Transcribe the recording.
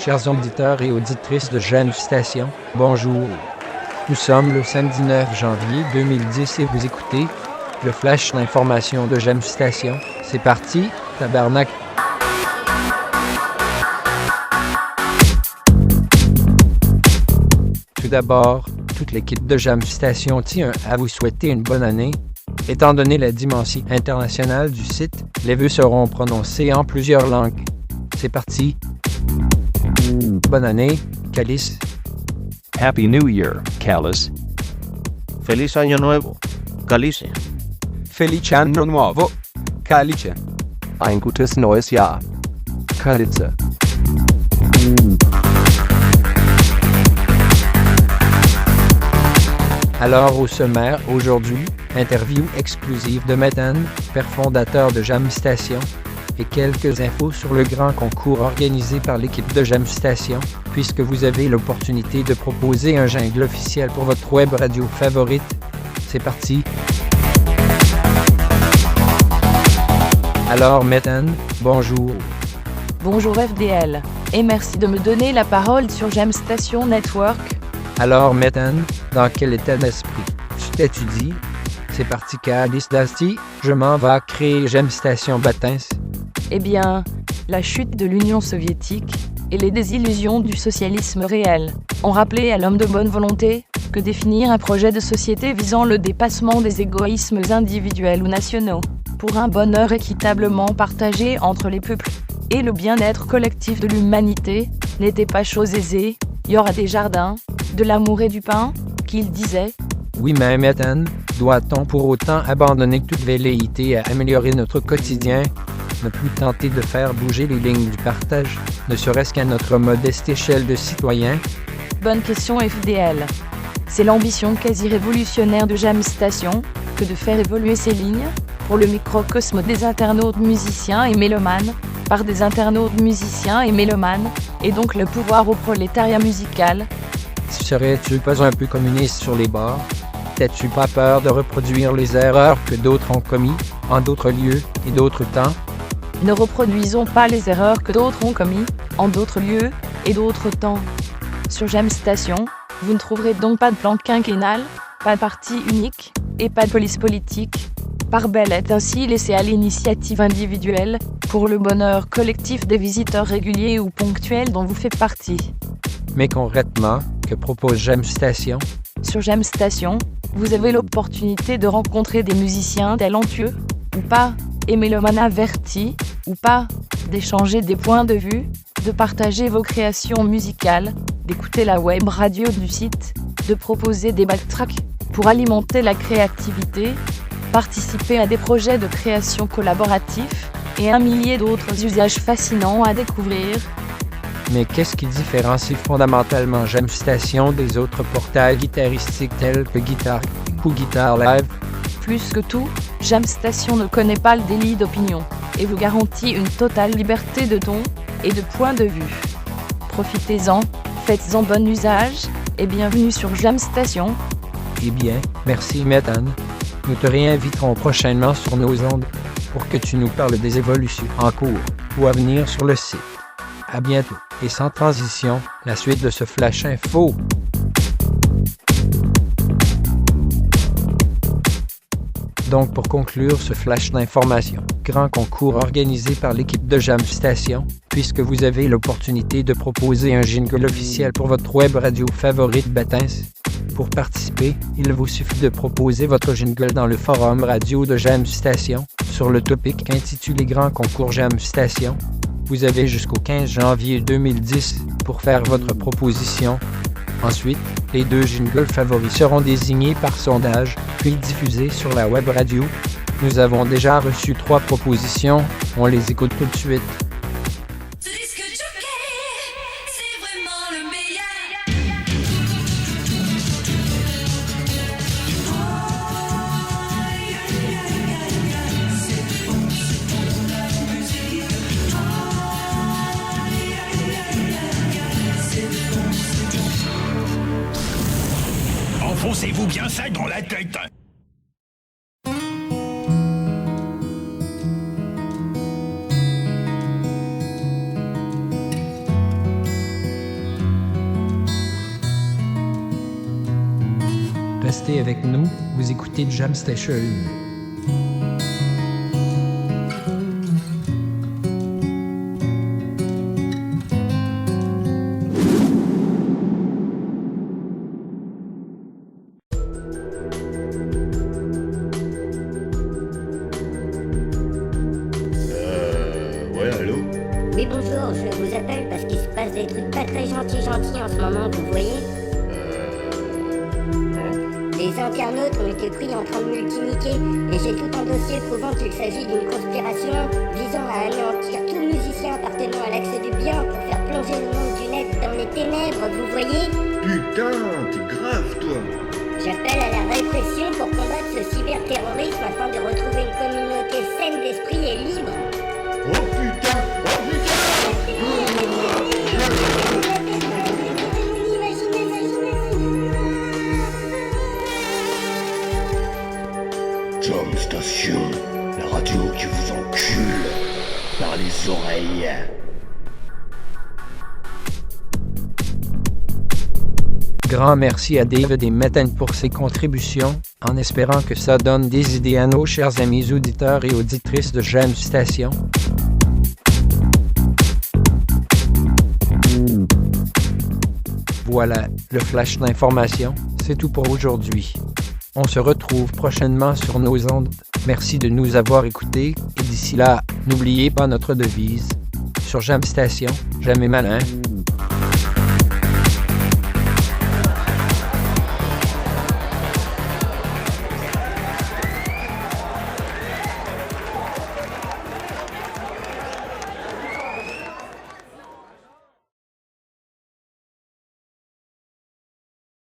chers auditeurs et auditrices de J'aime Station, bonjour. Nous sommes le samedi 9 janvier 2010 et vous écoutez le flash d'information de J'aime Station. C'est parti, tabarnak! Tout d'abord, toute l'équipe de J'aime Station tient à vous souhaiter une bonne année. Étant donné la dimension internationale du site, les vœux seront prononcés en plusieurs langues. C'est parti! Bonne année, Calice. Happy New Year, Calice. Feliz Año Nuevo, Calice. Felice Anno Nuovo, Calice. Ein gutes neues Jahr, Calice. Alors au sommaire, aujourd'hui, interview exclusive de Metan, père fondateur de J'aime Station, et quelques infos sur le grand concours organisé par l'équipe de J'aime Station, puisque vous avez l'opportunité de proposer un jingle officiel pour votre web radio favorite. C'est parti! Alors Metan, bonjour. Bonjour FDL, et merci de me donner la parole sur J'aime Station Network. Alors Metan, dans quel état d'esprit tu t'étudies? C'est parti Calice Dasti, je m'en vais créer J'aime Station Batins. Eh bien, la chute de l'Union soviétique et les désillusions du socialisme réel ont rappelé à l'homme de bonne volonté que définir un projet de société visant le dépassement des égoïsmes individuels ou nationaux pour un bonheur équitablement partagé entre les peuples et le bien-être collectif de l'humanité n'était pas chose aisée. Il y aura des jardins, de l'amour et du pain, qu'il disait. Oui, mais Metan, doit-on pour autant abandonner toute velléité à améliorer notre quotidien, ne plus tenter de faire bouger les lignes du partage, ne serait-ce qu'à notre modeste échelle de citoyens? Bonne question FDL. C'est l'ambition quasi révolutionnaire de J'aime Station que de faire évoluer ces lignes pour le microcosme des internautes musiciens et mélomanes, par des internautes musiciens et mélomanes, et donc le pouvoir au prolétariat musical. Serais-tu pas un peu communiste sur les bords? T'as-tu pas peur de reproduire les erreurs que d'autres ont commises, en d'autres lieux et d'autres temps? Ne reproduisons pas les erreurs que d'autres ont commises, en d'autres lieux et d'autres temps. Sur J'aime Station, vous ne trouverez donc pas de plan quinquennal, pas de parti unique, et pas de police politique. Part belle est ainsi laissée à l'initiative individuelle, pour le bonheur collectif des visiteurs réguliers ou ponctuels dont vous faites partie. Mais concrètement, que propose J'aime Station? Sur J'aime Station, vous avez l'opportunité de rencontrer des musiciens talentueux, ou pas, et mélomanes avertis, ou pas, d'échanger des points de vue, de partager vos créations musicales, d'écouter la web radio du site, de proposer des backtracks pour alimenter la créativité, participer à des projets de création collaboratifs, et un millier d'autres usages fascinants à découvrir. Mais qu'est-ce qui différencie fondamentalement J'aime Station des autres portails guitaristiques tels que Guitar ou Guitar Live? Plus que tout, J'aime Station ne connaît pas le délit d'opinion, et vous garantit une totale liberté de ton et de point de vue. Profitez-en, faites-en bon usage, et bienvenue sur J'aime Station. Eh bien, merci Metan. Nous te réinviterons prochainement sur nos ondes pour que tu nous parles des évolutions en cours ou à venir sur le site. À bientôt. Et sans transition, la suite de ce flash info. Donc pour conclure ce flash d'information, grand concours organisé par l'équipe de J'aime Station, puisque vous avez l'opportunité de proposer un jingle officiel pour votre web radio favorite Batins. Pour participer, il vous suffit de proposer votre jingle dans le forum radio de J'aime Station sur le topic intitulé Grand concours J'aime Station. Vous avez jusqu'au 15 janvier 2010 pour faire votre proposition. Ensuite, les 2 jingles favoris seront désignés par sondage, puis diffusés sur la web radio. Nous avons déjà reçu 3 propositions, on les écoute tout de suite. Enfoncez-vous bien ça dans la tête. rester avec nous, vous écoutez Jam Station. Ouais, allô? Oui, bonjour, je vous appelle parce qu'il se passe des trucs pas très gentils en ce moment, vous voyez. Les internautes ont été pris en train de multiniquer et j'ai tout un dossier prouvant qu'il s'agit d'une conspiration visant à anéantir tout musicien appartenant à l'axe du bien pour faire plonger le monde du net dans les ténèbres, vous voyez. Putain, t'es grave, toi! J'appelle à la répression pour combattre ce cyberterrorisme afin de retrouver une communauté saine d'esprit et libre. Oh putain! Oh putain! Jam Station, la radio qui vous encule par les oreilles. Grand merci à David et Metten pour ses contributions, en espérant que ça donne des idées à nos chers amis auditeurs et auditrices de Jam Station. Voilà, le flash d'information, c'est tout pour aujourd'hui. On se retrouve prochainement sur nos ondes. Merci de nous avoir écoutés et d'ici là, n'oubliez pas notre devise. Sur Jam Station, jamais malin.